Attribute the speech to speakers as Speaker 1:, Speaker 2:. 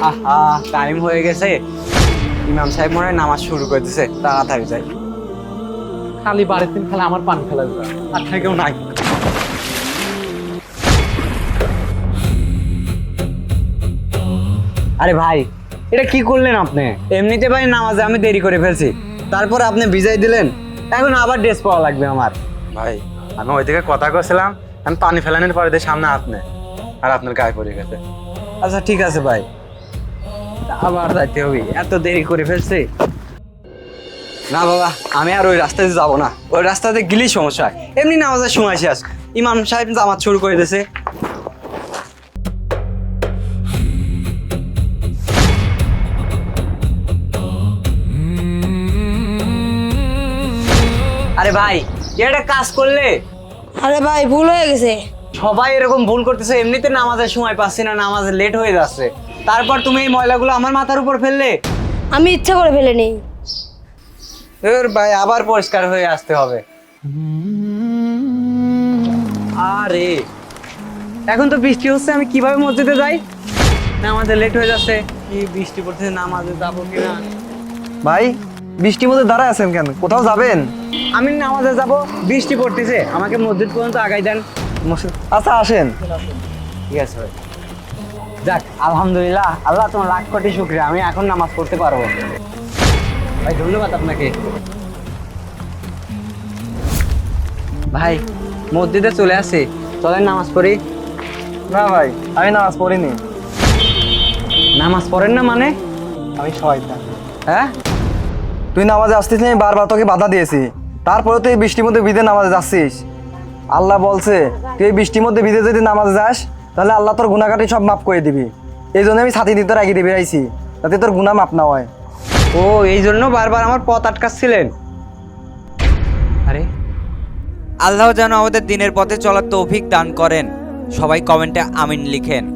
Speaker 1: আহা, টাইম হয়ে গেছে। ইমাম সাহেব মনে হয় নামাজ শুরু করে দিছে, তাড়াতাড়ি যাই।
Speaker 2: খালি বাড়িতে খালি আমার পান খেলা আর কেউ নাই।
Speaker 1: আরে ভাই, এটা কি করলেন আপনি? এমনিতে ভাই নামাজে আমি দেরি করে ফেলছি, তারপর আপনি ভিজাই দিলেন। এখন আবার ড্রেস পাওয়া লাগবে আমার।
Speaker 3: ভাই আমি ওই দিকে কথা করছিলাম, আমি পানি ফেলানোর পরে দিয়ে সামনে আপনি আর আপনার গায়ে পড়ে গেছে।
Speaker 1: আচ্ছা ঠিক আছে ভাই, আবার যাইতে হবে, এত দেরি করে ফেলছি। না বাবা, আমি আর ওই রাস্তাতে যাবো না, ওই রাস্তাতে গেলেই সমস্যা হয়। এমনি নামাজের সময় শেষ, ইমাম সাহেব জামাত শুরু করে দিয়েছে। আরে ভাই, এটা কাজ করলে
Speaker 4: আরে ভাই ভুল হয়ে গেছে।
Speaker 1: সবাই এরকম ভুল করতেছে। এমনিতে নামাজের সময় পাচ্ছি না, নামাজে লেট হয়ে যাচ্ছে, তারপর তুমি এই ময়লাগুলো আমার মাথার উপর ফেললে।
Speaker 4: আমি ইচ্ছা করে ফেলিনি।
Speaker 1: এর ভাই আবার পরিষ্কার হয়ে আসতে হবে। আরে এখন তো বৃষ্টি হচ্ছে, আমি কিভাবে মসজিদে যাই? নামাজে লেট হয়ে যাচ্ছে, কি বৃষ্টি পড়তেছে, নামাজে যাবো কিনা?
Speaker 5: ভাই বৃষ্টির মধ্যে দাঁড়ায় আছেন কেন? কোথাও যাবেন?
Speaker 1: আমি নামাজে যাব, বৃষ্টি পড়তেছে, আমাকে মসজিদ পর্যন্ত আগাই দেন।
Speaker 5: আচ্ছা আসেন।
Speaker 1: ঠিক আছে ভাই। যাক আলহামদুলিল্লাহ, আল্লাহ তোমার লাখ কোটি শুকরিয়া, আমি এখন নামাজ পড়তে পারবো। ভাই ধন্যবাদ আপনাকে। ভাই মসজিদে চলে আসি, চলেন নামাজ পড়ি।
Speaker 5: না ভাই, আমি নামাজ পড়িনি।
Speaker 1: নামাজ পড়েন না মানে?
Speaker 5: আমি শয়তান।
Speaker 1: হ্যাঁ,
Speaker 5: তুই নামাজে আসতিস না, আমি বারবার তোকে বাধা দিয়েছি, তারপরে তুই এই বৃষ্টির মধ্যে ভিজে নামাজে যাচ্ছিস। আল্লাহ বলছে তুই এই বৃষ্টির মধ্যে ভিজে যদি নামাজে যাস তাহলে আল্লাহ তোর গুনাহগাটি সব মাফ করে দিবি। এই জন্য আমি ছাতি দিতে রাখি দিবি আইছি, যাতে তোর গুনাহ মাফ না হয়।
Speaker 1: ও এই জন্য বারবার আমার পথ আটকাচ্ছিলেন। আরে
Speaker 6: আল্লাহ যেন আমাদের দিনের পথে চলার তৌফিক দান করেন। সবাই কমেন্টে আমিন লিখেন।